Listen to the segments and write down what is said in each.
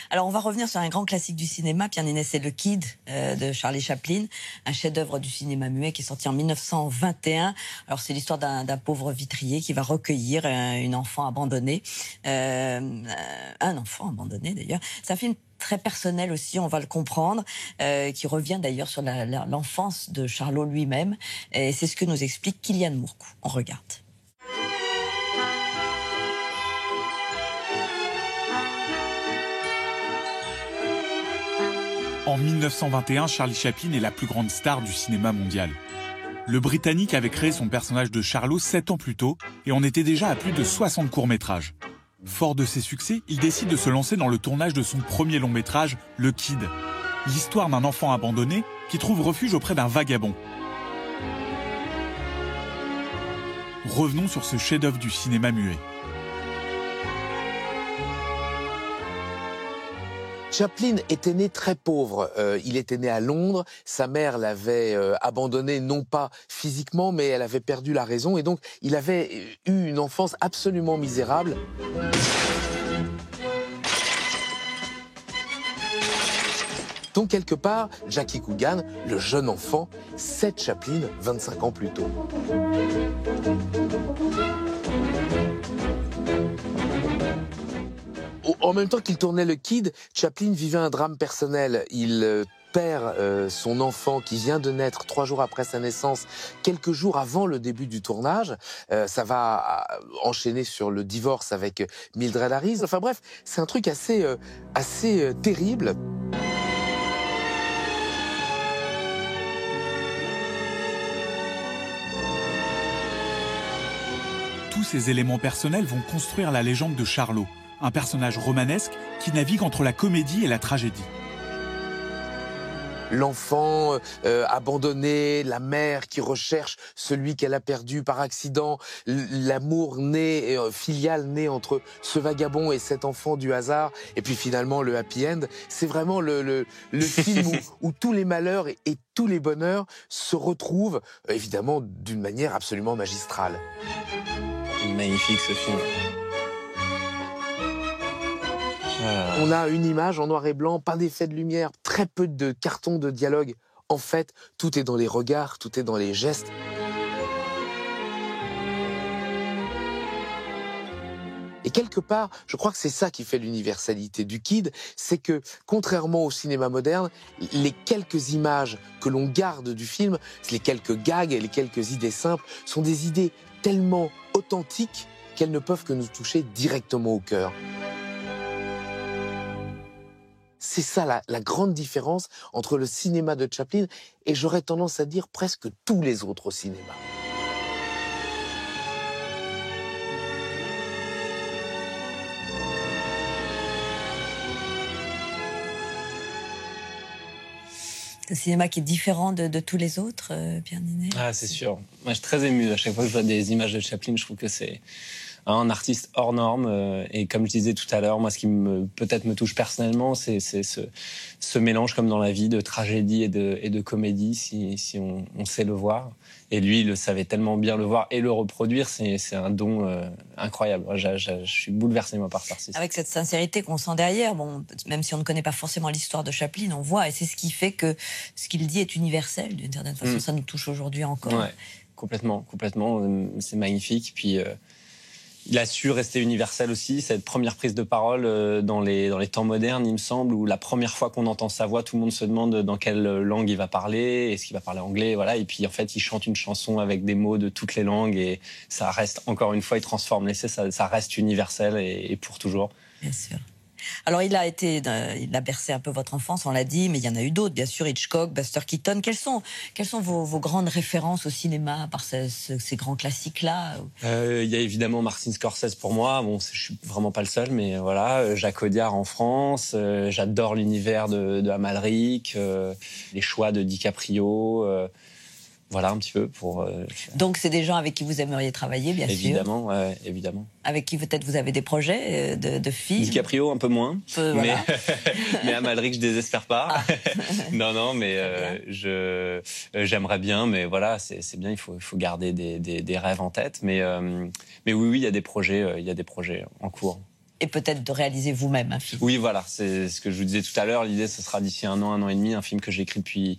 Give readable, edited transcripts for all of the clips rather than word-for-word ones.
Alors, on va revenir sur un grand classique du cinéma, Pierre Ninet, c'est Le Kid de Charlie Chaplin, un chef-d'œuvre du cinéma muet qui est sorti en 1921. Alors, c'est l'histoire d'un pauvre vitrier qui va recueillir une enfant abandonnée, un enfant abandonné d'ailleurs. C'est un film très personnel aussi, on va le comprendre, qui revient d'ailleurs sur l'enfance de Charlot lui-même. Et c'est ce que nous explique Kylian Mourcou. On regarde. En 1921, Charlie Chaplin est la plus grande star du cinéma mondial. Le Britannique avait créé son personnage de Charlot 7 ans plus tôt et on était déjà à plus de 60 courts-métrages. Fort de ses succès, il décide de se lancer dans le tournage de son premier long-métrage, Le Kid. L'histoire d'un enfant abandonné qui trouve refuge auprès d'un vagabond. Revenons sur ce chef-d'œuvre du cinéma muet. Chaplin était né très pauvre. Il était né à Londres. Sa mère l'avait abandonné, non pas physiquement, mais elle avait perdu la raison. Et donc, il avait eu une enfance absolument misérable. Donc, quelque part, Jackie Coogan, le jeune enfant, c'est Chaplin 25 ans plus tôt. En même temps qu'il tournait Le Kid, Chaplin vivait un drame personnel. Il perd son enfant qui vient de naître 3 jours après sa naissance, quelques jours avant le début du tournage. Ça va enchaîner sur le divorce avec Mildred Harris. Enfin bref, c'est un truc assez terrible. Tous ces éléments personnels vont construire la légende de Charlot, un personnage romanesque qui navigue entre la comédie et la tragédie. L'enfant abandonné, la mère qui recherche celui qu'elle a perdu par accident, l'amour né, filial né entre ce vagabond et cet enfant du hasard, et puis finalement le happy end. C'est vraiment le film où tous les malheurs et tous les bonheurs se retrouvent, évidemment, d'une manière absolument magistrale. Magnifique ce film. On a une image en noir et blanc, pas d'effet de lumière, très peu de cartons de dialogue. En fait, tout est dans les regards, tout est dans les gestes. Et quelque part, je crois que c'est ça qui fait l'universalité du Kid, c'est que, contrairement au cinéma moderne, les quelques images que l'on garde du film, les quelques gags et les quelques idées simples, sont des idées tellement authentiques qu'elles ne peuvent que nous toucher directement au cœur. C'est ça la grande différence entre le cinéma de Chaplin et, j'aurais tendance à dire, presque tous les autres cinémas. Un cinéma qui est différent de tous les autres, Pierre Ninet. Ah, c'est sûr. Moi, je suis très ému. À chaque fois que je vois des images de Chaplin, je trouve que c'est un artiste hors norme. Et comme je disais tout à l'heure, moi, ce qui peut-être me touche personnellement, c'est ce mélange, comme dans la vie, de tragédie et de comédie, si on sait le voir. Et lui, il savait tellement bien le voir et le reproduire, c'est un don incroyable. Je suis bouleversé, moi, par cet artiste. Avec cette sincérité qu'on sent derrière, bon, même si on ne connaît pas forcément l'histoire de Chaplin, on voit, et c'est ce qui fait que ce qu'il dit est universel, d'une certaine façon. Ça nous touche aujourd'hui encore. Ouais, complètement. C'est magnifique. Puis il a su rester universel aussi. Cette première prise de parole dans les temps modernes, il me semble, où la première fois qu'on entend sa voix, tout le monde se demande dans quelle langue il va parler, est-ce qu'il va parler anglais, voilà. Et puis en fait, il chante une chanson avec des mots de toutes les langues et ça reste, encore une fois, il transforme l'essai, ça reste universel et pour toujours. Bien sûr. Alors, il a bercé un peu votre enfance, on l'a dit, mais il y en a eu d'autres, bien sûr, Hitchcock, Buster Keaton. Quelles sont vos grandes références au cinéma, par ces grands classiques-là? Il y a évidemment Martin Scorsese pour moi. Bon, je suis vraiment pas le seul, mais voilà. Jacques Audiard en France. J'adore l'univers de Amalric, les choix de DiCaprio. Voilà un petit peu pour... Donc c'est des gens avec qui vous aimeriez travailler, bien évidemment, sûr. Ouais, évidemment. Avec qui peut-être vous avez des projets de films. DiCaprio un peu moins, voilà. mais Amalric je désespère pas. Ah. non, mais j'aimerais bien, mais voilà, c'est bien, il faut garder des rêves en tête. Mais oui, il y a des projets en cours. et peut-être de réaliser vous-même un film. Oui, voilà, c'est ce que je vous disais tout à l'heure. L'idée, ce sera d'ici un an et demi, un film que j'écris depuis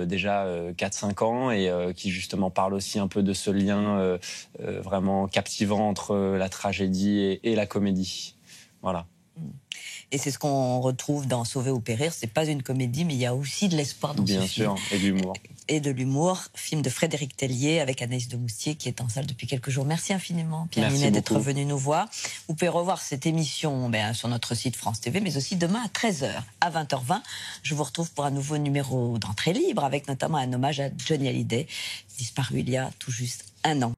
déjà 4-5 ans et qui justement parle aussi un peu de ce lien vraiment captivant entre la tragédie et la comédie. Voilà. Et c'est ce qu'on retrouve dans Sauver ou périr. C'est pas une comédie, mais il y a aussi de l'espoir dans ce film. Bien sûr, et de l'humour. Et de l'humour. Film de Frédéric Tellier avec Anaïs de Moustier qui est en salle depuis quelques jours. Merci infiniment, Pierre Ninet, d'être venu nous voir. Vous pouvez revoir cette émission sur notre site France TV, mais aussi demain à 13h. À 20h20, je vous retrouve pour un nouveau numéro d'Entrée libre avec notamment un hommage à Johnny Hallyday, disparu il y a tout juste un an.